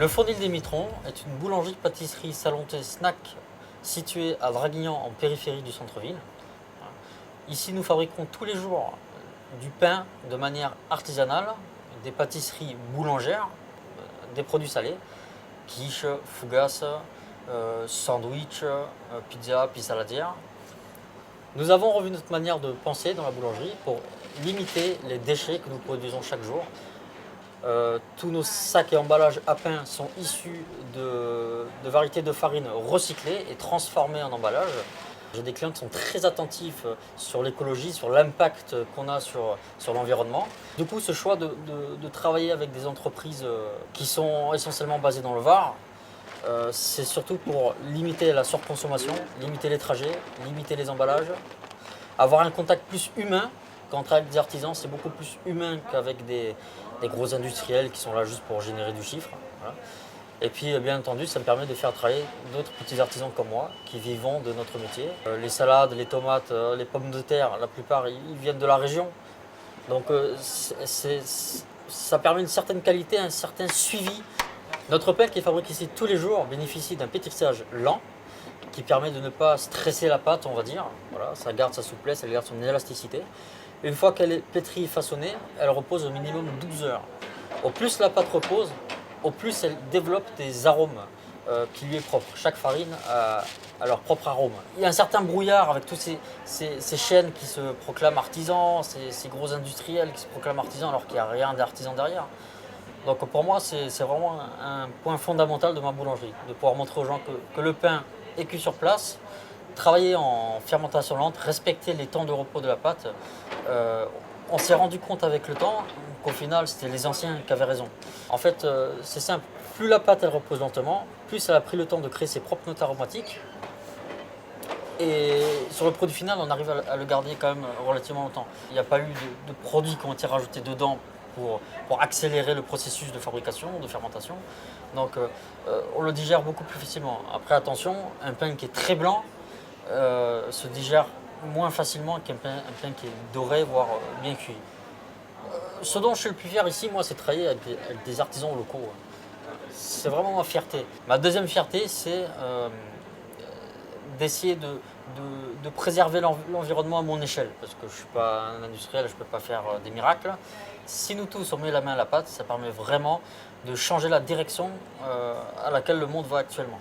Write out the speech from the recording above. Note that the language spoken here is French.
Le Fournil des Mitrons est une boulangerie, pâtisserie, salon thé, snack située à Draguignan en périphérie du centre-ville. Ici, nous fabriquons tous les jours du pain de manière artisanale, des pâtisseries boulangères, des produits salés, quiche, fougasse, sandwich, pizza, puis saladière. Nous avons revu notre manière de penser dans la boulangerie pour limiter les déchets que nous produisons chaque jour. Tous nos sacs et emballages à pain sont issus de variétés de farine recyclées et transformées en emballage. J'ai des clients qui sont très attentifs sur l'écologie, sur l'impact qu'on a sur l'environnement. Du coup, ce choix de travailler avec des entreprises qui sont essentiellement basées dans le Var, c'est surtout pour limiter la surconsommation, limiter les trajets, limiter les emballages, avoir un contact plus humain. Quand on travaille avec des artisans, c'est beaucoup plus humain qu'avec des gros industriels qui sont là juste pour générer du chiffre. Voilà. Et puis, bien entendu, ça me permet de faire travailler d'autres petits artisans comme moi qui vivent de notre métier. Les salades, les tomates, les pommes de terre, la plupart, ils viennent de la région. Donc, ça permet une certaine qualité, un certain suivi. Notre pain qui est fabriqué ici tous les jours bénéficie d'un pétrissage lent qui permet de ne pas stresser la pâte, on va dire. Voilà, ça garde sa souplesse, elle garde son élasticité. Une fois qu'elle est pétrie, façonnée, elle repose au minimum 12 heures. Au plus la pâte repose, au plus elle développe des arômes qui lui est propre. Chaque farine a leur propre arôme. Il y a un certain brouillard avec tous ces chaînes qui se proclament artisans, ces gros industriels qui se proclament artisans alors qu'il n'y a rien d'artisan derrière. Donc pour moi, c'est vraiment un point fondamental de ma boulangerie, de pouvoir montrer aux gens que le pain est cuit sur place, travailler en fermentation lente, respecter les temps de repos de la pâte. On s'est rendu compte avec le temps qu'au final, c'était les anciens qui avaient raison. En fait, c'est simple. Plus la pâte elle repose lentement, plus elle a pris le temps de créer ses propres notes aromatiques. Et sur le produit final, on arrive à le garder quand même relativement longtemps. Il n'y a pas eu de produits qui ont été rajoutés dedans pour accélérer le processus de fabrication, de fermentation. Donc on le digère beaucoup plus facilement. Après attention, un pain qui est très blanc se digère moins facilement qu'un pain qui est doré, voire bien cuit. Ce dont je suis le plus fier ici, moi, c'est de travailler avec des artisans locaux. C'est vraiment ma fierté. Ma deuxième fierté, c'est d'essayer de préserver l'environnement à mon échelle. Parce que je ne suis pas un industriel, je ne peux pas faire des miracles. Si nous tous, on met la main à la pâte, ça permet vraiment de changer la direction à laquelle le monde va actuellement.